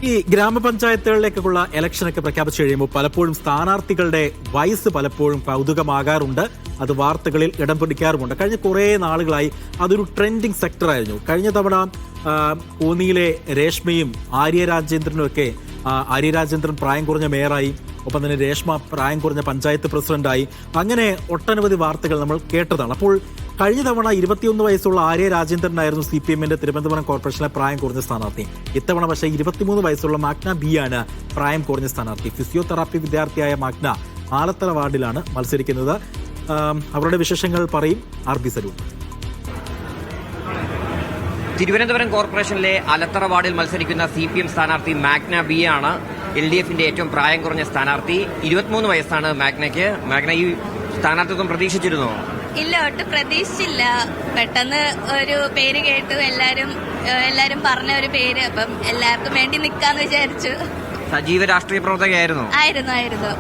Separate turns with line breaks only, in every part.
ഈ ഗ്രാമപഞ്ചായത്തുകളിലേക്കുള്ള ഇലക്ഷനൊക്കെ പ്രഖ്യാപിച്ചു കഴിയുമ്പോൾ പലപ്പോഴും സ്ഥാനാർത്ഥികളുടെ വയസ്സ് പലപ്പോഴും കൗതുകമാകാറുണ്ട്. അത് വാർത്തകളിൽ ഇടം പിടിക്കാറുമുണ്ട്. കഴിഞ്ഞ കുറേ നാളുകളായി അതൊരു ട്രെൻഡിങ് സെക്ടറായിരുന്നു. കഴിഞ്ഞ തവണ കോന്നിയിലെ രേഷ്മയും ആര്യ രാജേന്ദ്രനും ഒക്കെ ആര്യ രാജേന്ദ്രൻ പ്രായം കുറഞ്ഞ മേയറായി, ഒപ്പം തന്നെ രേഷ്മ പ്രായം കുറഞ്ഞ പഞ്ചായത്ത് പ്രസിഡന്റായി. അങ്ങനെ ഒട്ടനവധി വാർത്തകൾ നമ്മൾ കേട്ടതാണ്. അപ്പോൾ കഴിഞ്ഞ തവണ 21 വയസ്സുള്ള ആര്യ രാജേന്ദ്രനായിരുന്നു CPM-ന്റെ തിരുവനന്തപുരം കോർപ്പറേഷനിലെ പ്രായം കുറഞ്ഞ സ്ഥാനാർത്ഥി. ഇത്തവണ പക്ഷേ 23 വയസ്സുള്ള മാഗ്ന ബി ആണ് പ്രായം കുറഞ്ഞ സ്ഥാനാർത്ഥി. ഫിസിയോതെറാപ്പി വിദ്യാർത്ഥിയായ മാഗ്ന ആലത്തറ വാർഡിലാണ് മത്സരിക്കുന്നത്. അവരുടെ വിശേഷങ്ങൾ പറയും RB സലൂൺ.
തിരുവനന്തപുരം കോർപ്പറേഷനിലെ ആലത്തറ വാർഡിൽ മത്സരിക്കുന്ന CPM സ്ഥാനാർത്ഥി മാഗ്ന ബി ആണ് LDF-ന്റെ ഏറ്റവും പ്രായം കുറഞ്ഞ സ്ഥാനാർത്ഥി. 23 വയസ്സാണ് മാഗ്നയ്ക്ക്. മാഗ്ന ഈ സ്ഥാനാർത്ഥിത്വം പ്രതീക്ഷിച്ചിരുന്നോ?
ഇല്ല, ഒട്ടും പ്രതീക്ഷിച്ചില്ല. പെട്ടെന്ന് ഒരു പേര് കേട്ടു, എല്ലാരും പറഞ്ഞ ഒരു പേര്, അപ്പം എല്ലാവർക്കും വേണ്ടി നിൽക്കാന്ന് വിചാരിച്ചു.
സജീവ രാഷ്ട്രീയ പ്രവർത്തകയായിരുന്നു?
ആയിരുന്നു.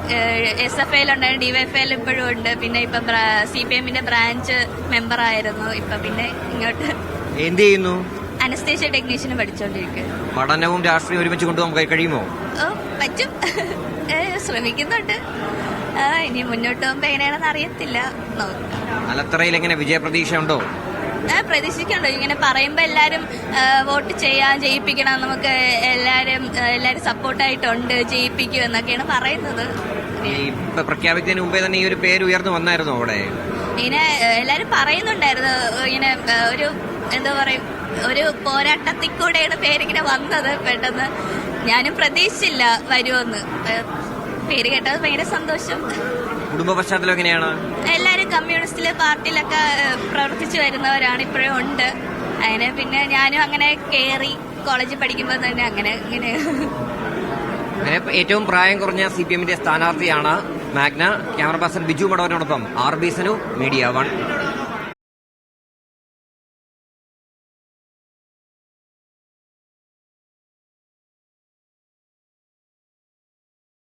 SFI-ലുണ്ടായിരുന്നു, DYFI-ൽ ഇപ്പോഴും ഉണ്ട്. പിന്നെ ഇപ്പൊ CPM-ന്റെ ബ്രാഞ്ച് മെമ്പർ ആയിരുന്നു. ഇപ്പൊ പിന്നെ ഇങ്ങോട്ട്
എന്ത് ചെയ്യുന്നു?
അനസ്തേഷ്യ ടെക്നീഷ്യന് പഠിച്ചോണ്ടിരിക്കുക.
പഠനവും രാഷ്ട്രീയം ഒരുമിച്ച് കൊണ്ടുപോകാൻ കഴിയുമോ?
പറ്റും, ശ്രമിക്കുന്നുണ്ട്. ഇനി മുന്നോട്ട് പോകുമ്പോ എങ്ങനെയാണെന്ന് അറിയത്തില്ല, നോക്കാം.
ആലത്തറയിൽ എങ്ങനെ വിജയപ്രതീക്ഷ ഉണ്ടോ?
പ്രതീക്ഷിക്കണ്ടോ? ഇങ്ങനെ പറയുമ്പോ എല്ലാരും വോട്ട് ജയിപ്പിക്കണം, നമുക്ക് എല്ലാരും സപ്പോർട്ടായിട്ടുണ്ട്, ജയിപ്പിക്കും എന്നൊക്കെയാണ് പറയുന്നത്.
ഇപ്പൊ പ്രഖ്യാപിക്കുന്നതിന് മുമ്പേ തന്നെ ഈ ഒരു പേര് ഉയർന്നു വന്നായിരുന്നു അവിടെ?
ഇങ്ങനെ എല്ലാരും പറയുന്നുണ്ടായിരുന്നു. ഇങ്ങനെ ഒരു എന്താ പറയും, ഒരു പോരാട്ടത്തിൽ കൂടെയാണ് പേരിങ്ങനെ വന്നത്. പെട്ടെന്ന് ഞാനും പ്രതീക്ഷിച്ചില്ല വരുമെന്ന്. പേര് കേട്ടത് ഭയങ്കര സന്തോഷം.
കുടുംബ പശ്ചാത്തലം എങ്ങനെയാണ്? എല്ലാരും
കമ്മ്യൂണിസ്റ്റിലെ പാർട്ടിയിലൊക്കെ പ്രവർത്തിച്ചു വരുന്നവരാണ്, ഇപ്പോഴും ഉണ്ട്. അങ്ങനെ പിന്നെ ഞാനും അങ്ങനെ കയറി കോളേജിൽ പഠിക്കുമ്പോൾ തന്നെ അങ്ങനെ
ഏറ്റവും പ്രായം കുറഞ്ഞ CPM-ന്റെ സ്ഥാനാർത്ഥിയാണ് മാഗ്ന. ക്യാമറ പേഴ്സൺ ബിജു മടവനോടൊപ്പം RB സനു, മീഡിയ 1.